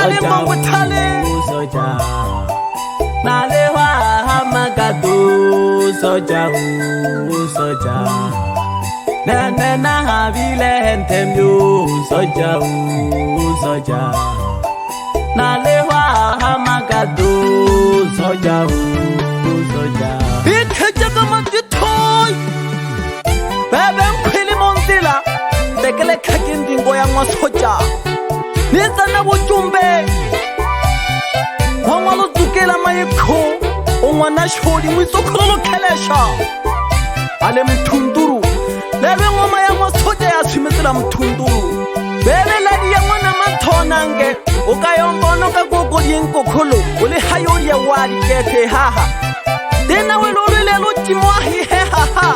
Tale mangu tale soja nalewa hamagadu soja soja nene na habile hentemyu soja soja nalewa hamagadu soja soja ikejaga matitoy bebe mkwili mondila dekele kakindingo ya mwa soja niza na ujumbe wangwalo tukela mayiko ongwana shodi mwisokololo kelesha ale mtunduru lebe ngoma ya mwa soja ya simetela mtunduru bebe ladi ya mwana matonange ukayombono kagogo yenkokolo ule hayori ya wali kete haha dena welolo lelo jimwahi hehaha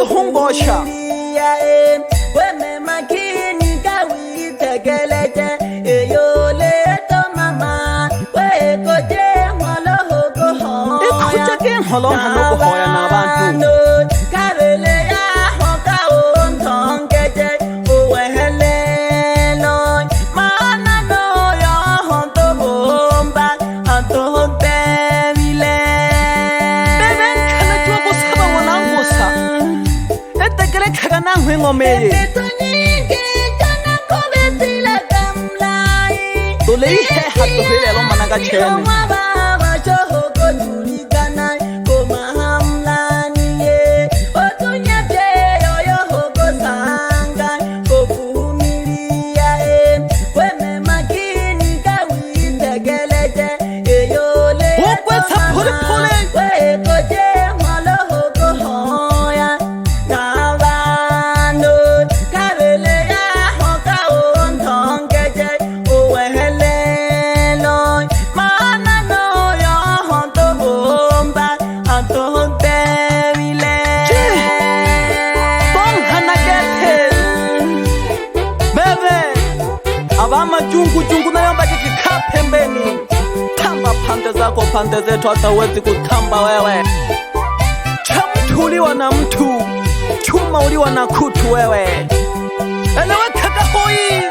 Hongosha weme makini kawi tegelete eyole to mama we koje holo hogo ho ekuja ke holo hogo ho ya na bantu karele ya hoka on tongeje owehele no mana no yo honto bomba anto bemile bebe kana tuko saba mwanangosa etekele kagana ngomeye tolei he hato hele lo mananga chene jungu na yomba kikaa pembeni tamba pande zako pande zetu hata uwezi kutamba wewe chamtu uliwa na mtu chuma uliwa na kutu wewe eleweka kahoi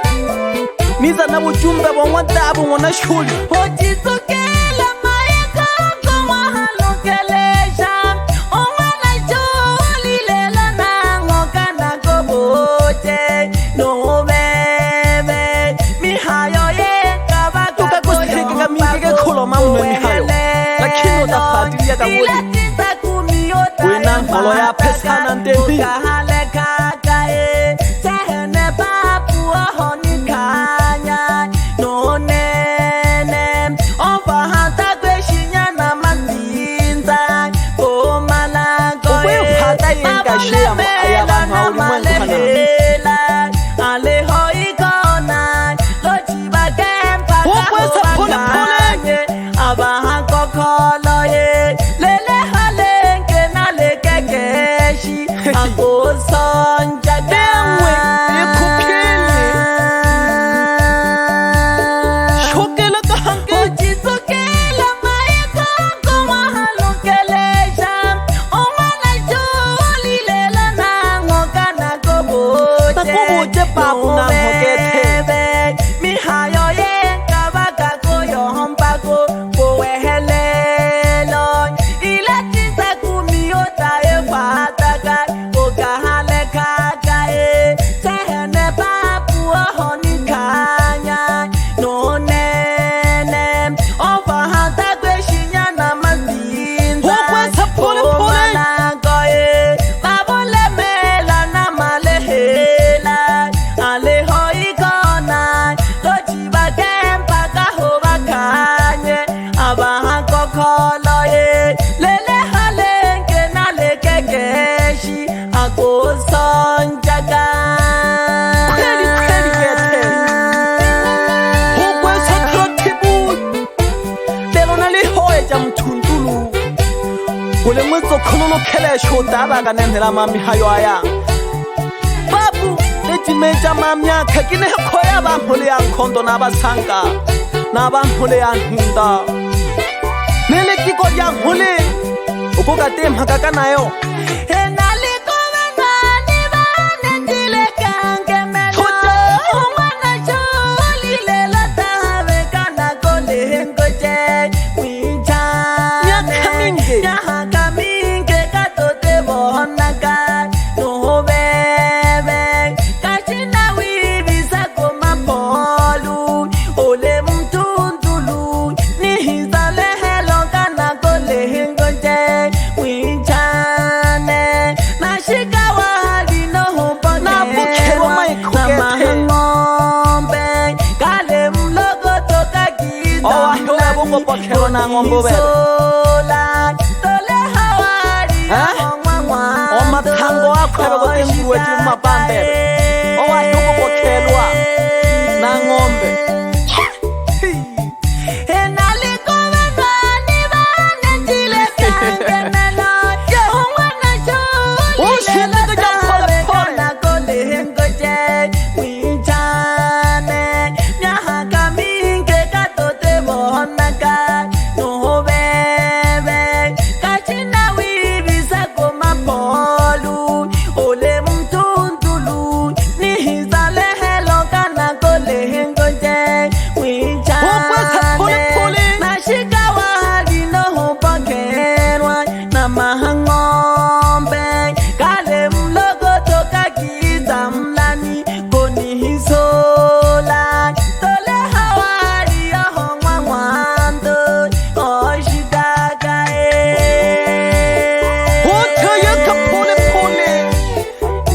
niza na ujumbe wa wadabu mwana shuli Jizugila mayaka kwa halokelesha omana joli lela na ngoka na kobote no bebe mihayo ye kabaka tukakusikika mingike kulo mamwe mihayo lakini utafatilia kabuli wena ngalo ya pesa na ndembi Kololo kele shota baga nendela mami hayo aya babu timeja mamyaka kine khoya ba mhole ya nkhondo na basanga na ba mhole ya nhinda nele tiko ya mhole ukukate mhaka nayo na ngombo bebe o mathango akho bebe kotembuwe ti mapambe o wa hoko bokhelwa na ngombe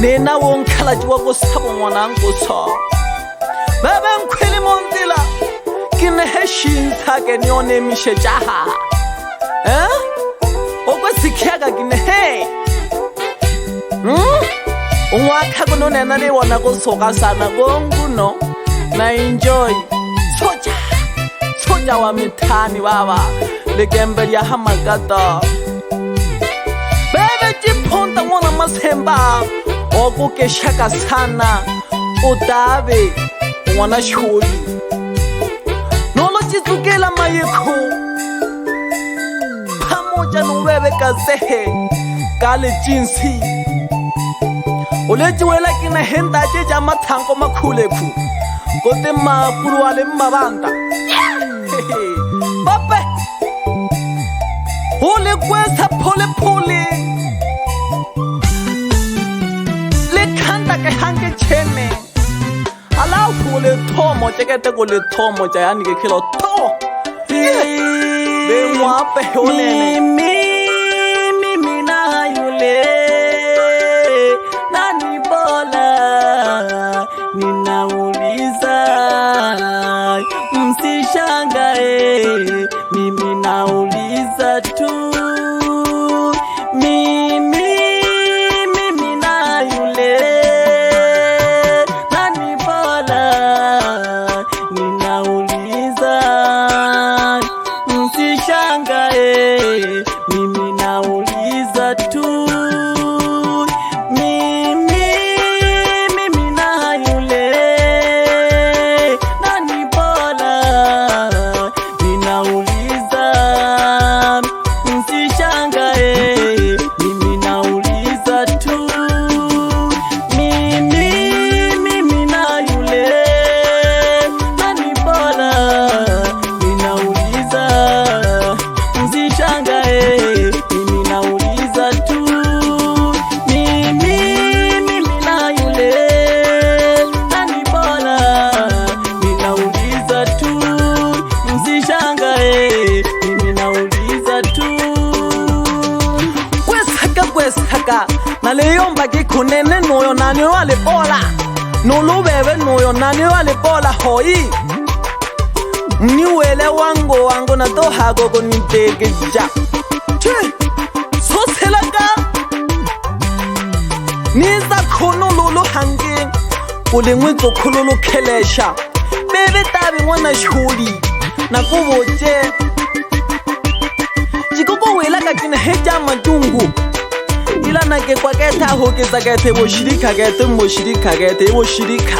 nena wonkhala jiwa go sabo ngwanang go tsho bebe nkhwele mondila kine he shintha ke nione mishe jaha okwe sikhiaka kine he ungwakha kuno nena le wona go soka sana go nguno na enjoy soja wa mithani baba le gembe ya hamagata bebe jiphonta ngwana masemba okuke shaka sana utabe ngwana sholi nolo Jizugila mayekho pamoja nobebe kazehe kale jinsi oleti wela kina henda je jamaa thango makhulekhu kote mapuru wale mabanda bape ole kwesa pole ke hange chene ala fule thomo chekete go le thomo ja yani ke khelo tho be mwa pe hone mi na yule nani bola ninauliza msishangae mimi nauliza tu naleyomba kikhunene noyo nani wale bola nolubebe noyo nani wale bola hoyi mniwele wango na tohago go nitegeja soselaka niza khono lolo hange ulengwe zokhululu khelesha bebe tabi ngwana shuli nakuboje jikoko wela ka kina heja matungu ilana ke kwa ketha ho ke sakethe bo shirika kethe mo shirika kethe bo shirika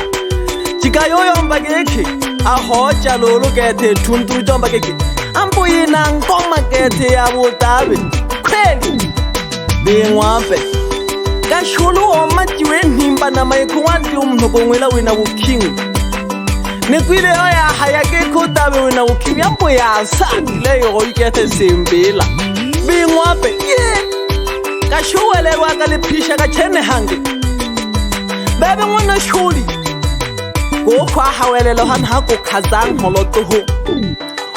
jika yoyomba keke a hoja lolo kethe tunturu jomba keke ambo ina ngoma kethe ya botabe kweli bengwape ka shulu o matiwe nimba na maikuwandi umnogongwela wena bukingi nekwile oya hayake kotabe wena bukingi ambo ya sadile yo ikethe sembela bengwape ka shuwele wa ka lepisha ka chene hange bebe ngwana shuli go kwa hawelelo han ha ko khazang holoto ho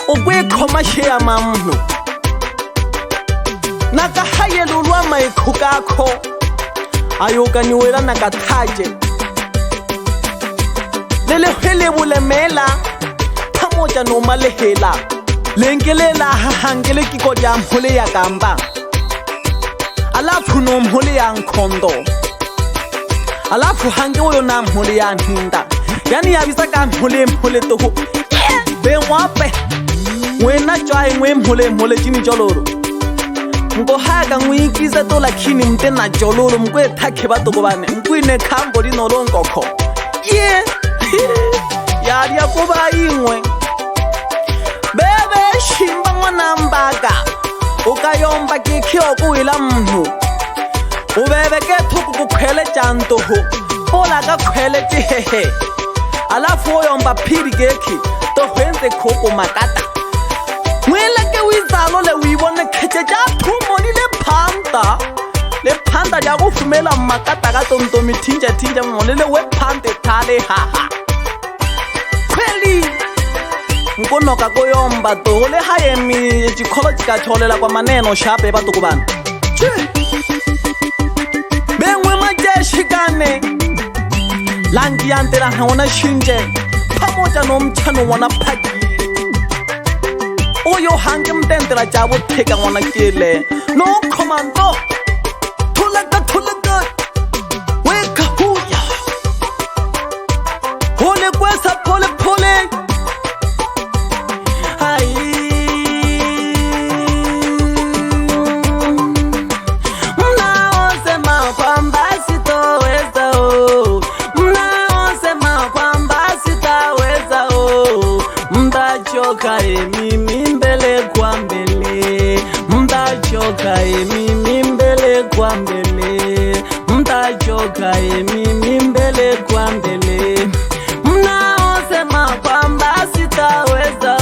o gwe khoma shea mamno naka hayelulwa mai khukakho ayoka niwela naka thaje lele hele bulemela pamoja no malehela lengelela hangele kiko jam hole ya gamba alafu no mhole ya nkhondo alafu hange oyo na mhole ya nhinda yani yabisa ka mhole toho bengwape wena tjwae ngwe mhole jini joloro ngo haka ngwikiza to lakini mte na joloro mkwe thakhe ba tokobane mkwine khambo dinolo nkokho yari yakuba ingwe bebe shimba ngwana mbaga ukayomba kikhi okuwila mnu ubebe ke thuku kukhwele janto ho pola ka khwele tihehe alafu oyomba phiri kekhi to hwenze khoko makata mwela ke wizalo le uyibone kheche ja thumo ni le phanda ja go fumela makata ka tontomi thinja ngolele we phande thale haha kweli nkonoka koyomba to le hayemi jikholo jika tholela kwa maneno shape ba tokubana bengwe majeshikane langi yantera hona shinje pamoja no mchano wana phaki oyo hange mtendera jabo theka ngwana kele no commando thulaga weka huya hole kwesa pole mtachoka mimi mbele kwa mbele mtachoka mimi mbele kwa mbele mtachoka mimi mbele kwa mbele mnaosema kwamba sitaweza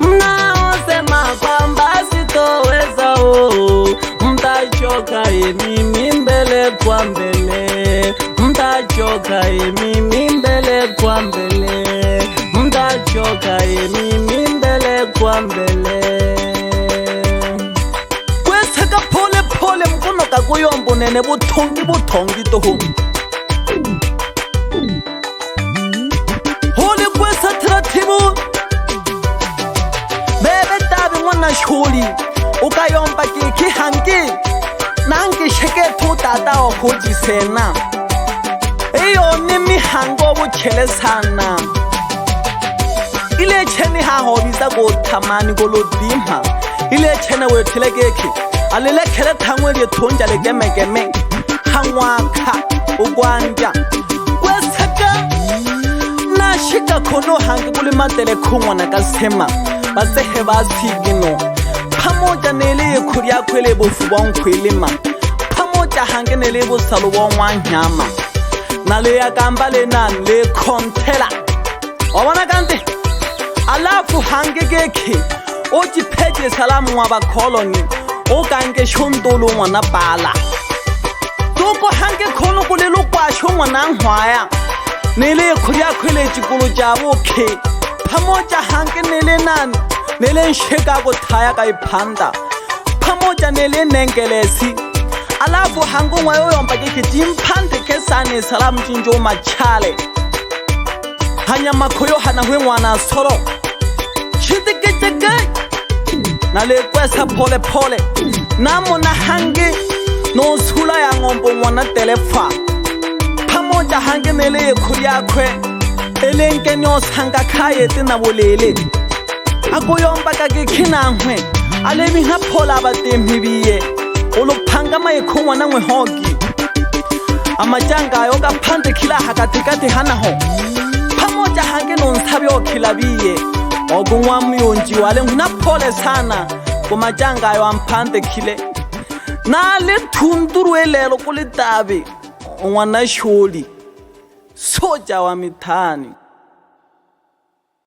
mnaosema kwamba sitoweza mtachoka mimi mbele kwa mbele mtachoka mimi mbele kwa mbele mtachoka mimi mbele kwa mbele kweseka pole mkono kakuyombo nene butongi toho hole kwesa taratibu bebe tabi mwana shuli ukayomba kiki hangi nangi sheke tu tata okuji sena iyo nimi hango buchele sana ile cheni ha hobisa go thamani go lodimha ile chena we thelekeke alele khele thangwe le thonja le kemekeme hangwakha ukwanja kwesaka na shika khono hange kule matele khongwana ka sema basehe ba tshigino pamoja nele khuriya khwele bofu ba nkhwelema pamoja hange nele bo salo bo nwanyama nale ya kamba le nan le konthela obana kante alafu hange keke oji pheje salamu wa ba koloni o kange shondolo ngwana pala toko hange khono kule lokwa shongwana nhwaya nele khuriya khwele tikolo jabo khe pamoja hange nele nani nele nsheka go thaya ka iphanda pamoja nele nengelesi alafu hango ngwayo yomba keke timphande kesane salamu jinjo machale hanya makhoyo hana hwe ngwana solo chitike nale kwesa pole namona hange no sula ya ngombo ngwana telefa pamoja hange nele khuriya khwe elenke nyo sanga khaye tina bolele akoyomba ka ke khina ngwe alebi ha phola ba temhibiye olo phanga nga mayikhongwa nangwe hoki amajanga ayo kaphandekila hakatikati hanaho pamoja hange nonshabi okhilabiye okunwa myonji wale ngunaphole sana kumajanga ayo amphandekile na le thunduru elelo kulitabe ngwana sholi soja wa mithani